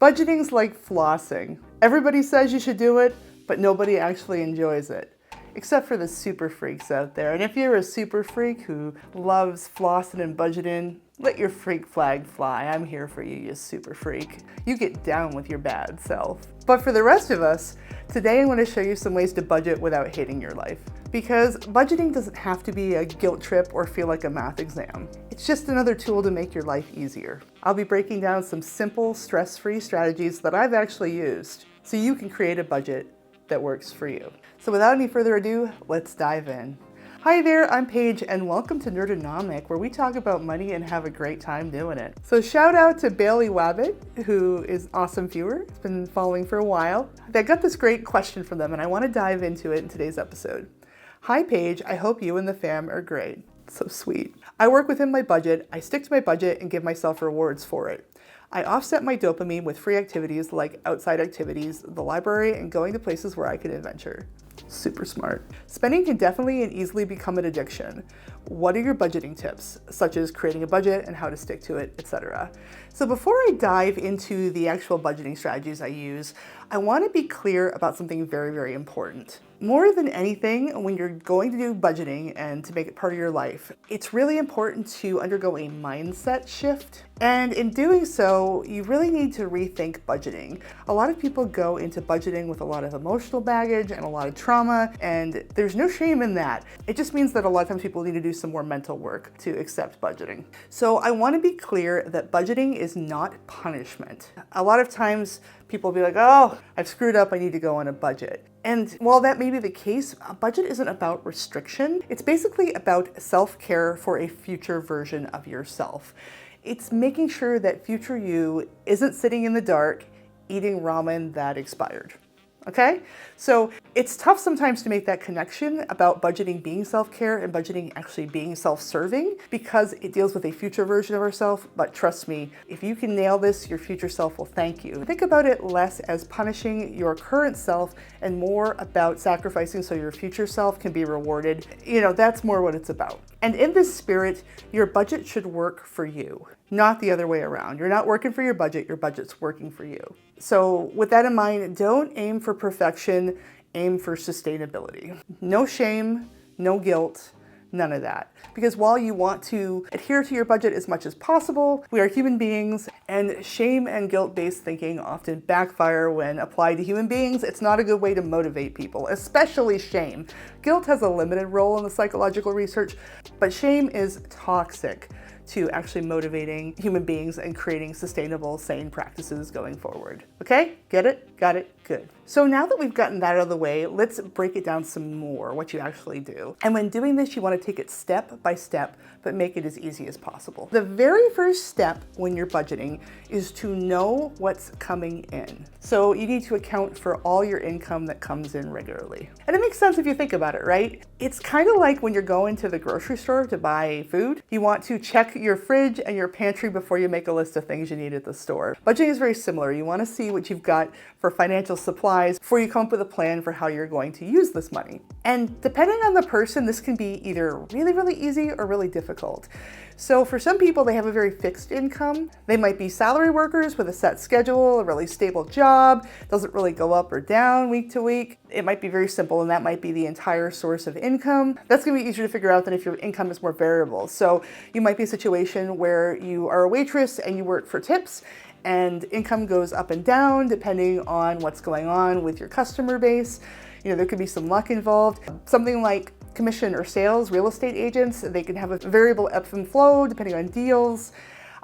Budgeting's like flossing. Everybody says you should do it, but nobody actually enjoys it. Except for the super freaks out there. And if you're a super freak who loves flossing and budgeting, let your freak flag fly. I'm here for you, you super freak. You get down with your bad self. But for the rest of us, today I'm going to show you some ways to budget without hating your life. Because budgeting doesn't have to be a guilt trip or feel like a math exam. It's just another tool to make your life easier. I'll be breaking down some simple, stress-free strategies that I've actually used so you can create a budget that works for you. So without any further ado, let's dive in. Hi there, I'm Paige and welcome to Nerdonomic, where we talk about money and have a great time doing it. So shout out to Bailey Wabbit, who is an awesome viewer. It's been following for a while. I got this great question from them and I want to dive into it in today's episode. Hi Paige, I hope you and the fam are great. So sweet. I work within my budget, I stick to my budget and give myself rewards for it. I offset my dopamine with free activities like outside activities, the library, and going to places where I can adventure. Super smart. Spending can definitely and easily become an addiction. What are your budgeting tips, such as creating a budget and how to stick to it, etc.? So before I dive into the actual budgeting strategies I use, I want to be clear about something very, very important. More than anything, when you're going to do budgeting and to make it part of your life, it's really important to undergo a mindset shift. And in doing so, you really need to rethink budgeting. A lot of people go into budgeting with a lot of emotional baggage and a lot of trauma, and there's no shame in that. It just means that a lot of times people need to do some more mental work to accept budgeting. So I want to be clear that budgeting is not punishment. A lot of times people will be like, oh, I've screwed up, I need to go on a budget. And while that may be the case, a budget isn't about restriction. It's basically about self-care for a future version of yourself. It's making sure that future you isn't sitting in the dark eating ramen that expired. Okay? So it's tough sometimes to make that connection about budgeting being self-care and budgeting actually being self-serving because it deals with a future version of ourselves. But trust me, if you can nail this, your future self will thank you. Think about it less as punishing your current self and more about sacrificing so your future self can be rewarded. That's more what it's about. And in this spirit, your budget should work for you, not the other way around. You're not working for your budget's working for you. So with that in mind, don't aim for perfection, aim for sustainability. No shame, no guilt, none of that. Because while you want to adhere to your budget as much as possible, we are human beings, and shame and guilt-based thinking often backfire when applied to human beings. It's not a good way to motivate people, especially shame. Guilt has a limited role in the psychological research, but shame is toxic to actually motivating human beings and creating sustainable, sane practices going forward. Okay? Get it? Got it? Good. So now that we've gotten that out of the way, let's break it down some more, what you actually do. And when doing this, you want to take it step by step, but make it as easy as possible. The very first step when you're budgeting is to know what's coming in. So you need to account for all your income that comes in regularly. And it makes sense if you think about it, right? It's kind of like when you're going to the grocery store to buy food. You want to check your fridge and your pantry before you make a list of things you need at the store. Budgeting is very similar. You want to see what you've got for financial supplies before you come up with a plan for how you're going to use this money. And depending on the person, this can be either really, really easy or really difficult. So for some people, they have a very fixed income. They might be salary workers with a set schedule, a really stable job, doesn't really go up or down week to week. It might be very simple, and that might be the entire source of income. That's going to be easier to figure out than if your income is more variable. So you might be a situation where you are a waitress and you work for tips, and income goes up and down depending on what's going on with your customer base. There could be some luck involved. Something like commission or sales, real estate agents, they can have a variable ebb and flow depending on deals.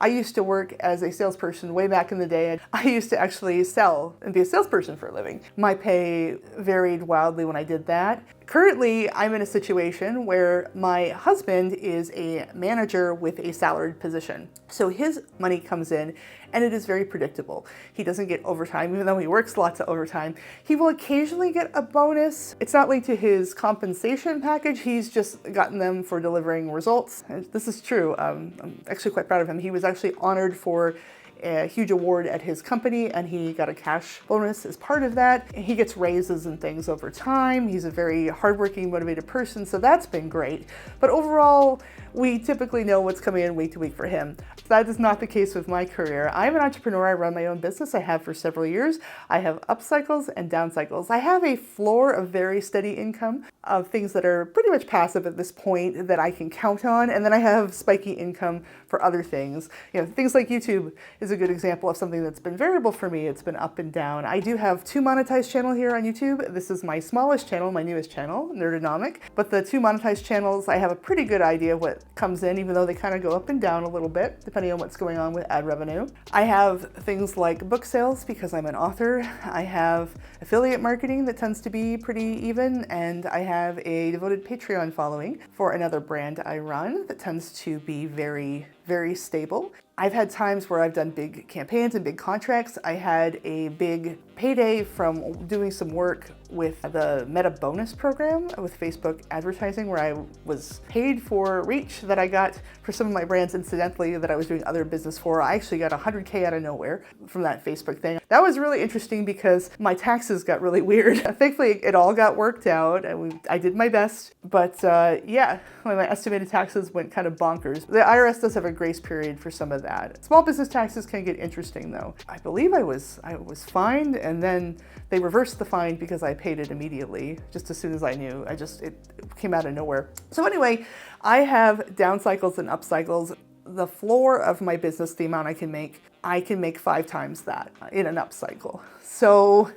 I used to work as a salesperson way back in the day, and I used to actually sell and be a salesperson for a living. My pay varied wildly when I did that. Currently, I'm in a situation where my husband is a manager with a salaried position. So his money comes in and it is very predictable. He doesn't get overtime, even though he works lots of overtime. He will occasionally get a bonus. It's not linked to his compensation package. He's just gotten them for delivering results. And this is true. I'm actually quite proud of him. He was actually honored for a huge award at his company, and he got a cash bonus as part of that. He gets raises and things over time. He's a very hardworking, motivated person, so that's been great. But overall, we typically know what's coming in week to week for him. That is not the case with my career. I'm an entrepreneur. I run my own business. I have for several years. I have up cycles and down cycles. I have a floor of very steady income of things that are pretty much passive at this point that I can count on. And then I have spiky income for other things. Things like YouTube is a good example of something that's been variable for me. It's been up and down. I do have 2 monetized channels here on YouTube. This is my smallest channel, my newest channel, Nerdonomic. But the 2 monetized channels, I have a pretty good idea of what comes in, even though they kind of go up and down a little bit, depending on what's going on with ad revenue. I have things like book sales because I'm an author. I have affiliate marketing that tends to be pretty even, and I have a devoted Patreon following for another brand I run that tends to be very, very stable. I've had times where I've done big campaigns and big contracts. I had a big payday from doing some work with the Meta Bonus program with Facebook advertising, where I was paid for reach that I got for some of my brands incidentally that I was doing other business for. I actually got $100K out of nowhere from that Facebook thing. That was really interesting because my taxes got really weird. Thankfully, it all got worked out. I did my best, but yeah, my estimated taxes went kind of bonkers. The IRS does have a grace period for some of that. Small business taxes can get interesting though. I believe I was fined, and then they reversed the fine because I paid it immediately, just as soon as I knew. It came out of nowhere. So anyway, I have down cycles and up cycles. The floor of my business, the amount I can make 5 times that in an up cycle. So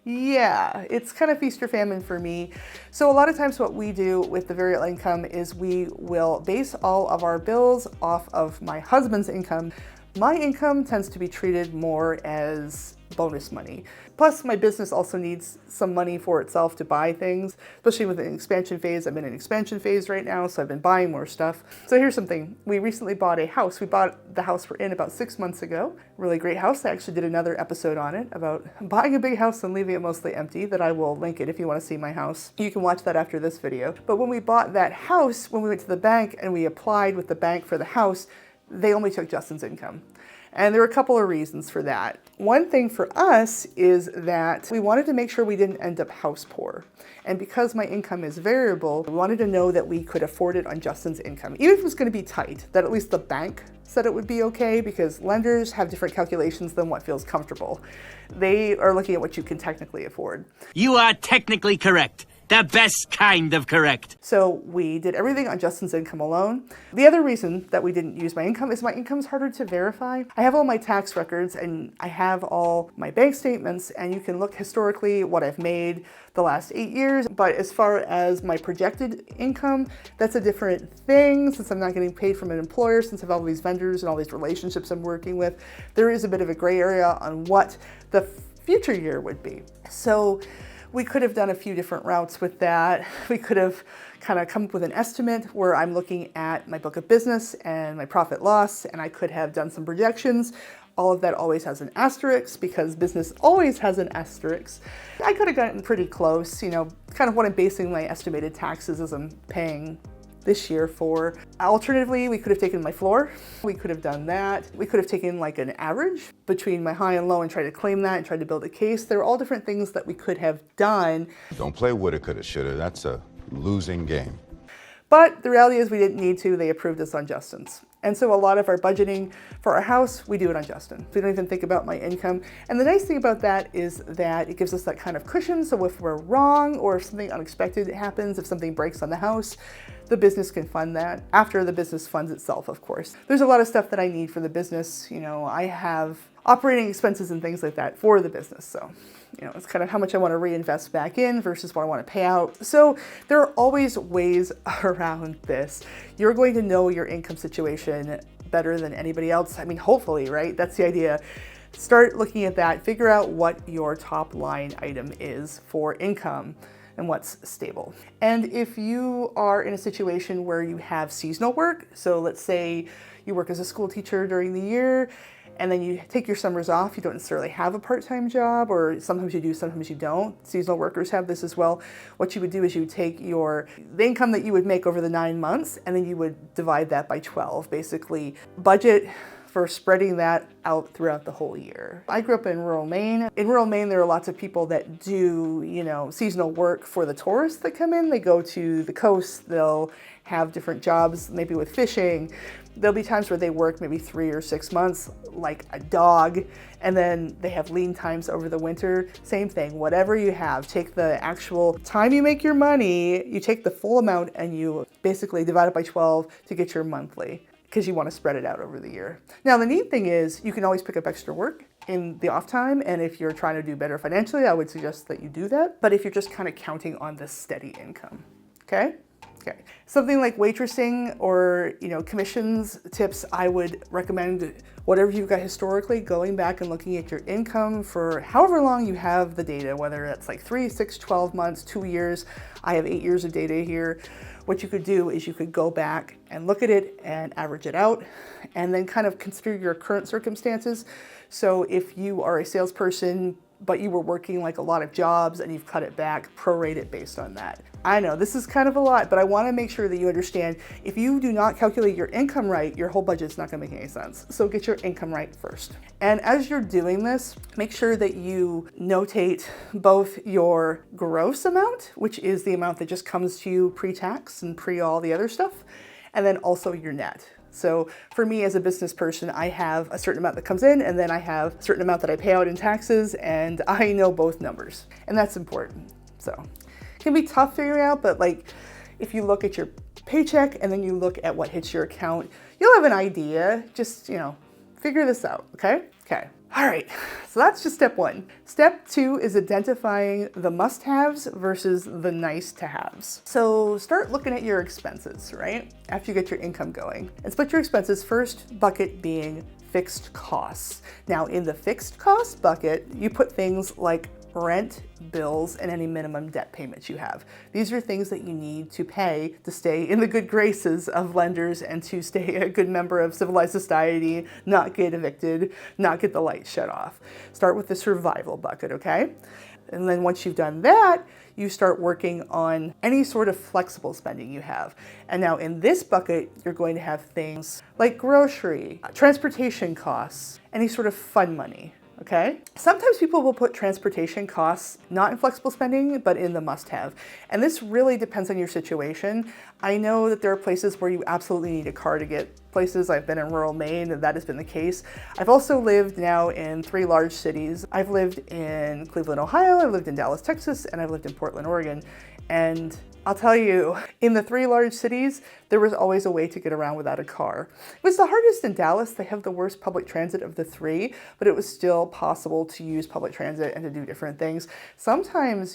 yeah, it's kind of feast or famine for me. So a lot of times what we do with the variable income is we will base all of our bills off of my husband's income. My income tends to be treated more as bonus money. Plus, my business also needs some money for itself to buy things, especially with an expansion phase. I'm in an expansion phase right now, so I've been buying more stuff. So here's something. We recently bought a house. We bought the house we're in about 6 months ago. Really great house. I actually did another episode on it about buying a big house and leaving it mostly empty, that I will link it if you want to see my house. You can watch that after this video. But when we bought that house, when we went to the bank and we applied with the bank for the house, they only took Justin's income. And there were a couple of reasons for that. One thing for us is that we wanted to make sure we didn't end up house poor. And because my income is variable, we wanted to know that we could afford it on Justin's income. Even if it was going to be tight, that at least the bank said it would be okay, because lenders have different calculations than what feels comfortable. They are looking at what you can technically afford. You are technically correct. The best kind of correct. So we did everything on Justin's income alone. The other reason that we didn't use my income is my income's harder to verify. I have all my tax records and I have all my bank statements, and you can look historically what I've made the last 8 years. But as far as my projected income, that's a different thing. Since I'm not getting paid from an employer, since I have all these vendors and all these relationships I'm working with, there is a bit of a gray area on what the future year would be. So we could have done a few different routes with that. We could have kind of come up with an estimate where I'm looking at my book of business and my profit loss, and I could have done some projections. All of that always has an asterisk because business always has an asterisk. I could have gotten pretty close, kind of what I'm basing my estimated taxes as I'm paying this year for. Alternatively, we could have taken my floor. We could have done that. We could have taken like an average between my high and low and tried to claim that and tried to build a case. There are all different things that we could have done. Don't play woulda, coulda, shoulda. That's a losing game. But the reality is we didn't need to. They approved us on Justin's. And so a lot of our budgeting for our house, we do it on Justin. We don't even think about my income. And the nice thing about that is that it gives us that kind of cushion. So if we're wrong or if something unexpected happens, if something breaks on the house, the business can fund that after the business funds itself, of course. There's a lot of stuff that I need for the business. I have operating expenses and things like that for the business. So, it's kind of how much I want to reinvest back in versus what I want to pay out. So there are always ways around this. You're going to know your income situation better than anybody else. Hopefully, right? That's the idea. Start looking at that, figure out what your top line item is for income and what's stable. And if you are in a situation where you have seasonal work, so let's say you work as a school teacher during the year, and then you take your summers off, you don't necessarily have a part-time job, or sometimes you do, sometimes you don't. Seasonal workers have this as well. What you would do is you would take the income that you would make over the 9 months, and then you would divide that by 12. Basically, budget for spreading that out throughout the whole year. I grew up in rural Maine. In rural Maine, there are lots of people that do, seasonal work for the tourists that come in. They go to the coast, they'll have different jobs, maybe with fishing. There'll be times where they work maybe 3 or 6 months, like a dog, and then they have lean times over the winter. Same thing, whatever you have, take the actual time you make your money, you take the full amount and you basically divide it by 12 to get your monthly, because you want to spread it out over the year. Now, the neat thing is you can always pick up extra work in the off time, and if you're trying to do better financially, I would suggest that you do that. But if you're just kind of counting on this steady income, okay? Okay. Something like waitressing or, commissions, tips, I would recommend whatever you've got historically, going back and looking at your income for however long you have the data, whether it's like 3, 6, 12 months, 2 years. I have 8 years of data here. What you could do is you could go back and look at it and average it out and then kind of consider your current circumstances. So if you are a salesperson, but you were working like a lot of jobs and you've cut it back, prorate it based on that. I know this is kind of a lot, but I want to make sure that you understand if you do not calculate your income right, your whole budget's not going to make any sense. So get your income right first. And as you're doing this, make sure that you notate both your gross amount, which is the amount that just comes to you pre-tax and pre all the other stuff, and then also your net. So for me as a business person, I have a certain amount that comes in and then I have a certain amount that I pay out in taxes, and I know both numbers, and that's important. So it can be tough figuring out, but like if you look at your paycheck and then you look at what hits your account, you'll have an idea. Just, figure this out, okay? Okay. All right, so that's just step 1. Step 2 is identifying the must-haves versus the nice-to-haves. So start looking at your expenses, right? After you get your income going. And split your expenses, first bucket being fixed costs. Now in the fixed cost bucket, you put things like rent, bills, and any minimum debt payments you have. These are things that you need to pay to stay in the good graces of lenders and to stay a good member of civilized society, not get evicted, not get the lights shut off. Start with the survival bucket, okay? And then once you've done that, you start working on any sort of flexible spending you have. And now in this bucket, you're going to have things like grocery, transportation costs, any sort of fun money. Okay? Sometimes people will put transportation costs not in flexible spending, but in the must-have. And this really depends on your situation. I know that there are places where you absolutely need a car to get places. I've been in rural Maine, and that has been the case. I've also lived now in 3 large cities. I've lived in Cleveland, Ohio, I've lived in Dallas, Texas, and I've lived in Portland, Oregon. And I'll tell you, in the 3 large cities, there was always a way to get around without a car. It was the hardest in Dallas. They have the worst public transit of the 3, but it was still possible to use public transit and to do different things. Sometimes,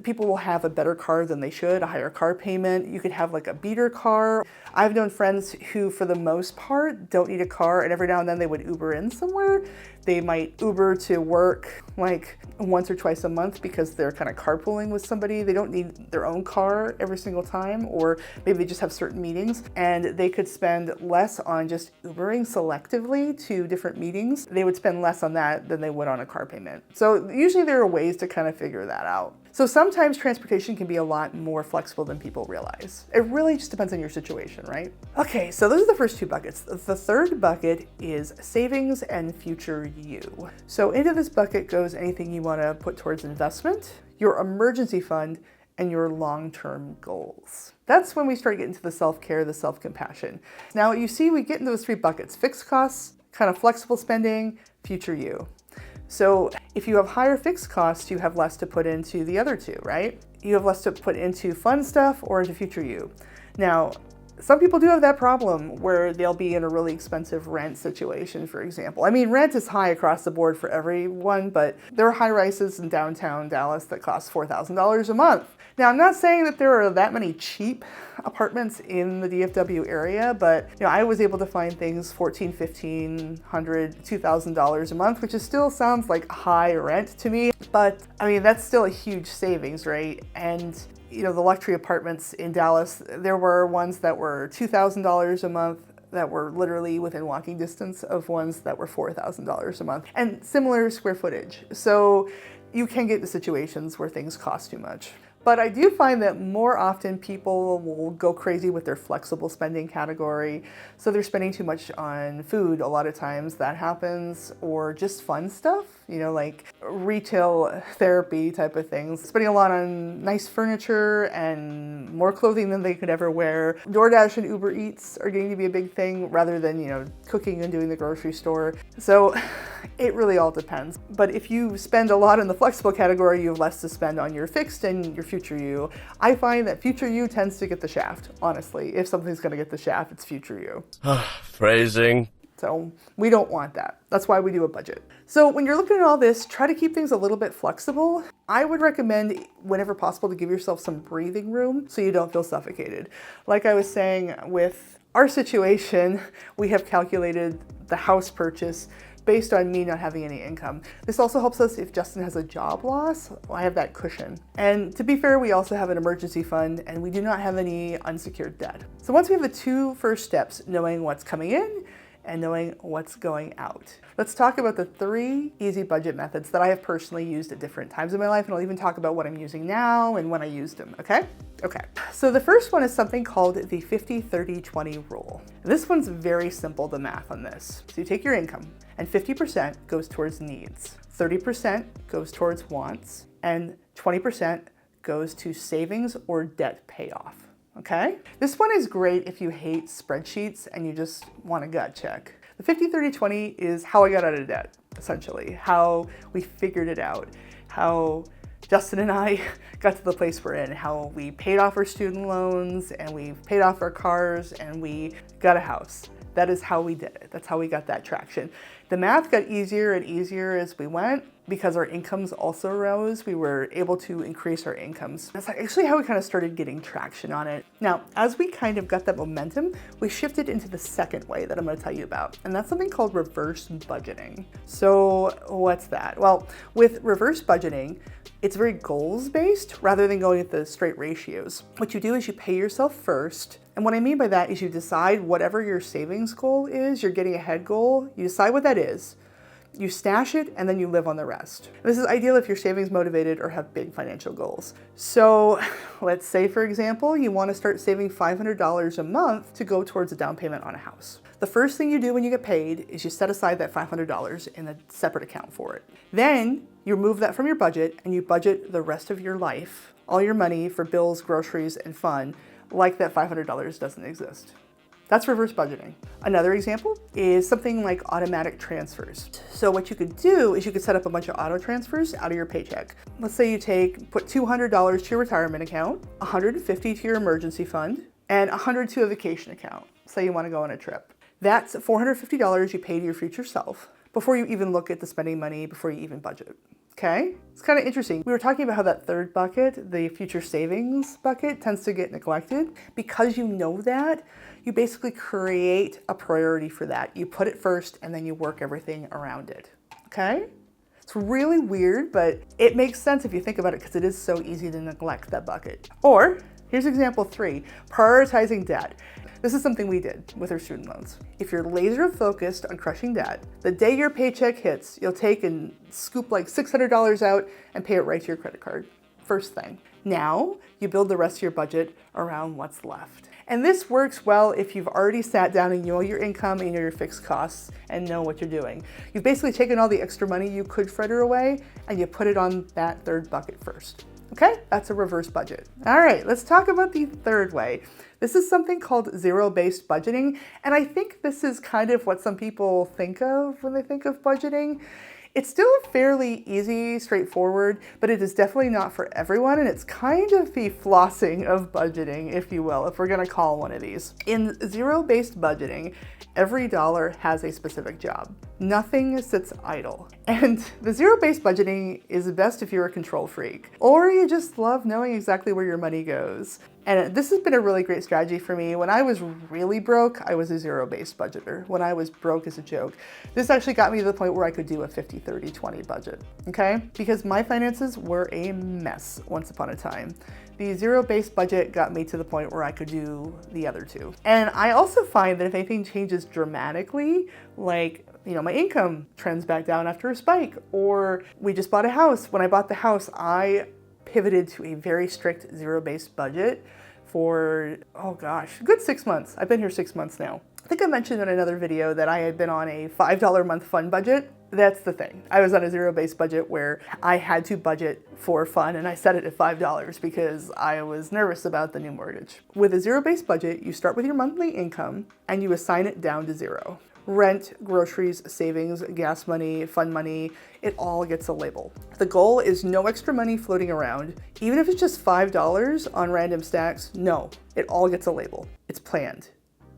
people will have a better car than they should, a higher car payment. You could have like a beater car. I've known friends who, for the most part, don't need a car, and every now and then they would Uber in somewhere. They might Uber to work like once or twice a month because they're kind of carpooling with somebody. They don't need their own car every single time, or maybe they just have certain meetings, and they could spend less on just Ubering selectively to different meetings. They would spend less on that than they would on a car payment. So usually there are ways to kind of figure that out. So sometimes transportation can be a lot more flexible than people realize. It really just depends on your situation, right? Okay, so those are the first 2 buckets. The third bucket is savings and future you. So into this bucket goes anything you want to put towards investment, your emergency fund, and your long-term goals. That's when we start getting to the self-care, the self-compassion. Now you see we get into those 3 buckets: fixed costs, kind of flexible spending, future you. So if you have higher fixed costs, you have less to put into the other 2, right? You have less to put into fun stuff or into future you. Now, some people do have that problem where they'll be in a really expensive rent situation, for example. I mean, rent is high across the board for everyone, but there are high-rises in downtown Dallas that cost $4,000 a month. Now, I'm not saying that there are that many cheap apartments in the DFW area, but I was able to find things $1,400, $1,500, $2,000 a month, which still sounds like high rent to me. But I mean, that's still a huge savings, right? And the luxury apartments in Dallas, there were ones that were $2,000 a month that were literally within walking distance of ones that were $4,000 a month, and similar square footage. So you can get into situations where things cost too much. But I do find that more often people will go crazy with their flexible spending category. So they're spending too much on food a lot of times. That happens, or just fun stuff, like retail therapy type of things. Spending a lot on nice furniture and more clothing than they could ever wear. DoorDash and Uber Eats are getting to be a big thing rather than, cooking and doing the grocery store. So it really all depends. But if you spend a lot in the flexible category, you have less to spend on your fixed and your future you. I find that future you tends to get the shaft, honestly. If something's going to get the shaft, it's future you. Phrasing. So we don't want that. That's why we do a budget. So when you're looking at all this, try to keep things a little bit flexible. I would recommend, whenever possible, to give yourself some breathing room so you don't feel suffocated. Like I was saying, with our situation, we have calculated the house purchase based on me not having any income. This also helps us if Justin has a job loss. I have that cushion. And to be fair, we also have an emergency fund and we do not have any unsecured debt. So once we have the two first steps, knowing what's coming in and knowing what's going out, let's talk about the 3 easy budget methods that I have personally used at different times in my life, and I'll even talk about what I'm using now and when I used them, okay? Okay, so the first one is something called the 50-30-20 rule. This one's very simple, the math on this. So you take your income and 50% goes towards needs, 30% goes towards wants, and 20% goes to savings or debt payoff. Okay? This one is great if you hate spreadsheets and you just want a gut check. The 50-30-20 is how I got out of debt, essentially, how we figured it out, how Justin and I got to the place we're in, how we paid off our student loans and we paid off our cars and we got a house. That is how we did it. That's how we got that traction. The math got easier and easier as we went because our incomes also rose. We were able to increase our incomes. That's actually how we kind of started getting traction on it. Now, as we kind of got that momentum, we shifted into the second way that I'm going to tell you about, and that's something called reverse budgeting. So what's that? Well, with reverse budgeting, it's very goals-based rather than going at the straight ratios. What you do is you pay yourself first. And what I mean by that is you decide whatever your savings goal is, your getting ahead goal, you decide what that is. You stash it and then you live on the rest. This is ideal if you're savings motivated or have big financial goals. So let's say, for example, you want to start saving $500 a month to go towards a down payment on a house. The first thing you do when you get paid is you set aside that $500 in a separate account for it. Then you remove that from your budget and you budget the rest of your life, all your money for bills, groceries, and fun, like that $500 doesn't exist. That's reverse budgeting. Another example is something like automatic transfers. So what you could do is you could set up a bunch of auto transfers out of your paycheck. Let's say you put $200 to your retirement account, $150 to your emergency fund, and $100 to a vacation account. Say you want to go on a trip. That's $450 you pay to your future self before you even look at the spending money, before you even budget. Okay? It's kind of interesting. We were talking about how that third bucket, the future savings bucket, tends to get neglected. Because you know that, you basically create a priority for that. You put it first and then you work everything around it. Okay? It's really weird, but it makes sense if you think about it because it is so easy to neglect that bucket. Or, here's example 3, prioritizing debt. This is something we did with our student loans. If you're laser focused on crushing debt, the day your paycheck hits, you'll take and scoop like $600 out and pay it right to your credit card. First thing. Now, you build the rest of your budget around what's left. And this works well if you've already sat down and you know your income and you know your fixed costs and know what you're doing. You've basically taken all the extra money you could fritter away and you put it on that third bucket first. Okay, that's a reverse budget. All right, let's talk about the third way. This is something called zero-based budgeting, and I think this is kind of what some people think of when they think of budgeting. It's still fairly easy, straightforward, but it is definitely not for everyone, and it's kind of the flossing of budgeting, if you will, if we're gonna call one of these. In zero-based budgeting, every dollar has a specific job. Nothing sits idle. And the zero-based budgeting is best if you're a control freak, or you just love knowing exactly where your money goes. And this has been a really great strategy for me. When I was really broke, I was a zero-based budgeter. When I was broke as a joke. This actually got me to the point where I could do a 50-30-20 budget, okay? Because my finances were a mess once upon a time. The zero-based budget got me to the point where I could do the other two. And I also find that if anything changes dramatically, like, my income trends back down after a spike, or we just bought a house. When I bought the house, I pivoted to a very strict zero-based budget for, oh gosh, a good 6 months. I've been here 6 months now. I think I mentioned in another video that I had been on a $5 a month fun budget. That's the thing. I was on a zero-based budget where I had to budget for fun, and I set it at $5 because I was nervous about the new mortgage. With a zero-based budget, you start with your monthly income and you assign it down to zero. Rent, groceries, savings, gas money, fun money, it all gets a label. The goal is no extra money floating around. Even if it's just $5 on random stacks, no, it all gets a label. It's planned.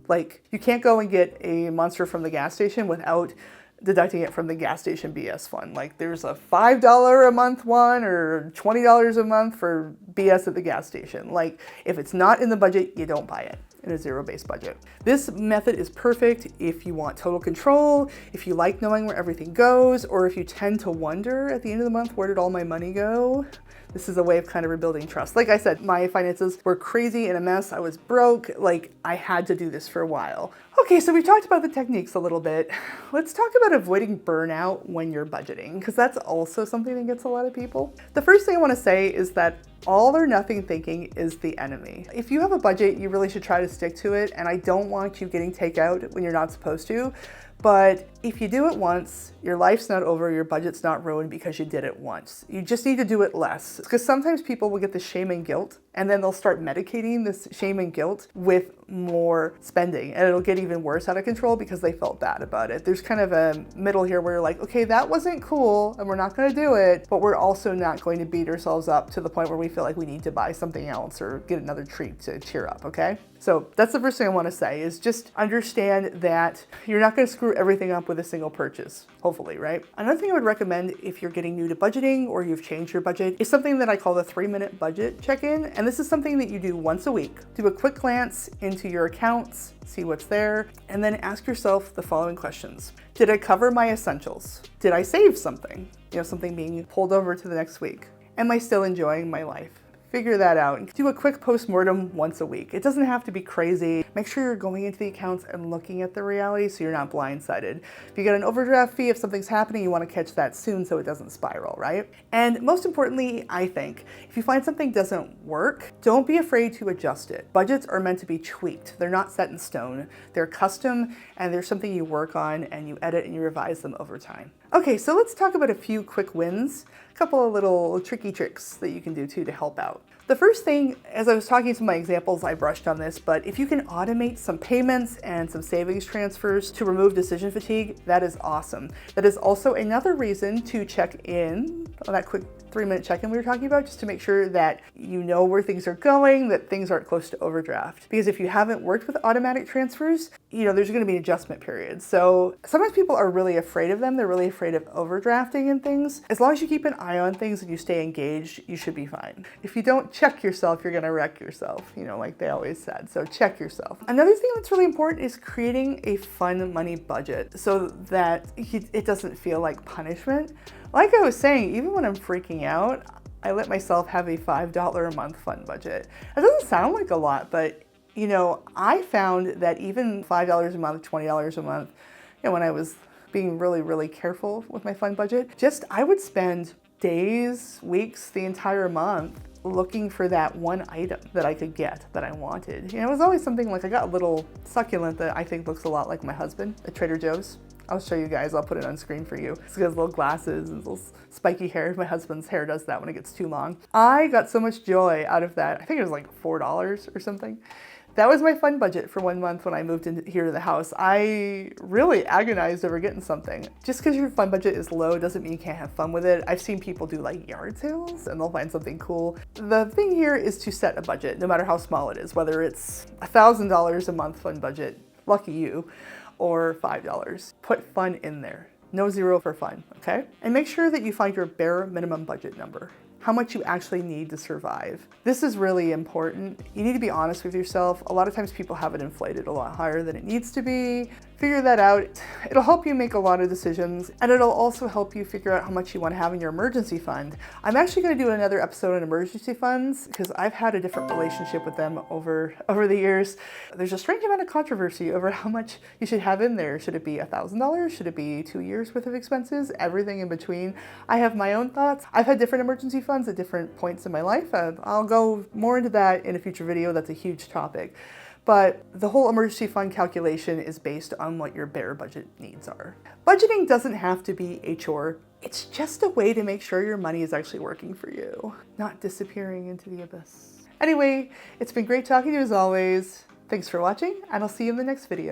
Like, you can't go and get a Monster from the gas station without deducting it from the gas station BS fund. Like, there's a $5 a month one or $20 a month for BS at the gas station. Like, if it's not in the budget, you don't buy it in a zero-based budget. This method is perfect if you want total control, if you like knowing where everything goes, or if you tend to wonder at the end of the month, where did all my money go? This is a way of kind of rebuilding trust. Like I said, my finances were crazy and a mess. I was broke. Like, I had to do this for a while. Okay, so we've talked about the techniques a little bit. Let's talk about avoiding burnout when you're budgeting, because that's also something that gets a lot of people. The first thing I want to say is that all or nothing thinking is the enemy. If you have a budget, you really should try to stick to it, and I don't want you getting takeout when you're not supposed to. But if you do it once, your life's not over, your budget's not ruined because you did it once. You just need to do it less. Because sometimes people will get the shame and guilt, and then they'll start medicating this shame and guilt with more spending, and it'll get even worse out of control because they felt bad about it. There's kind of a middle here where you're like, okay, that wasn't cool, and we're not gonna do it, but we're also not going to beat ourselves up to the point where we feel like we need to buy something else or get another treat to cheer up, okay? So that's the first thing I want to say is just understand that you're not going to screw everything up with a single purchase, hopefully, right? Another thing I would recommend if you're getting new to budgeting or you've changed your budget is something that I call the 3-minute budget check-in. And this is something that you do once a week. Do a quick glance into your accounts, see what's there, and then ask yourself the following questions. Did I cover my essentials? Did I save something? Something being pulled over to the next week. Am I still enjoying my life? Figure that out. Do a quick postmortem once a week. It doesn't have to be crazy. Make sure you're going into the accounts and looking at the reality so you're not blindsided. If you get an overdraft fee, if something's happening, you want to catch that soon so it doesn't spiral, right? And most importantly, I think, if you find something doesn't work, don't be afraid to adjust it. Budgets are meant to be tweaked. They're not set in stone. They're custom, and they're something you work on and you edit and you revise them over time. Okay, so let's talk about a few quick wins, a couple of little tricky tricks that you can do too to help out. The first thing, as I was talking to my examples, I brushed on this, but if you can automate some payments and some savings transfers to remove decision fatigue, that is awesome. That is also another reason to check in on that quick 3-minute check-in we were talking about, just to make sure that you know where things are going, that things aren't close to overdraft. Because if you haven't worked with automatic transfers, there's going to be adjustment periods. So sometimes people are really afraid of them. They're really afraid of overdrafting and things. As long as you keep an eye on things and you stay engaged, you should be fine. If you don't check yourself, you're going to wreck yourself, like they always said. So check yourself. Another thing that's really important is creating a fun money budget so that it doesn't feel like punishment. Like I was saying, even when I'm freaking out, I let myself have a $5 a month fun budget. It doesn't sound like a lot, but I found that even $5 a month, $20 a month, when I was being really, really careful with my fun budget, I would spend days, weeks, the entire month looking for that one item that I could get that I wanted. It was always something like I got a little succulent that I think looks a lot like my husband at Trader Joe's. I'll show you guys, I'll put it on screen for you. It's got little glasses and little spiky hair. My husband's hair does that when it gets too long. I got so much joy out of that. I think it was like $4 or something. That was my fun budget for 1 month when I moved in here to the house. I really agonized over getting something. Just because your fun budget is low doesn't mean you can't have fun with it. I've seen people do like yard sales and they'll find something cool. The thing here is to set a budget, no matter how small it is, whether it's $1,000 a month fun budget, lucky you, or $5. Put fun in there. No zero for fun, okay? And make sure that you find your bare minimum budget number. How much you actually need to survive. This is really important. You need to be honest with yourself. A lot of times people have it inflated a lot higher than it needs to be. Figure that out. It'll help you make a lot of decisions, and it'll also help you figure out how much you want to have in your emergency fund. I'm actually going to do another episode on emergency funds because I've had a different relationship with them over the years. There's a strange amount of controversy over how much you should have in there. Should it be $1,000? Should it be 2 years worth of expenses? Everything in between. I have my own thoughts. I've had different emergency funds funds at different points in my life. I'll go more into that in a future video. That's a huge topic. But the whole emergency fund calculation is based on what your bare budget needs are. Budgeting doesn't have to be a chore. It's just a way to make sure your money is actually working for you, not disappearing into the abyss. Anyway, it's been great talking to you as always. Thanks for watching, and I'll see you in the next video.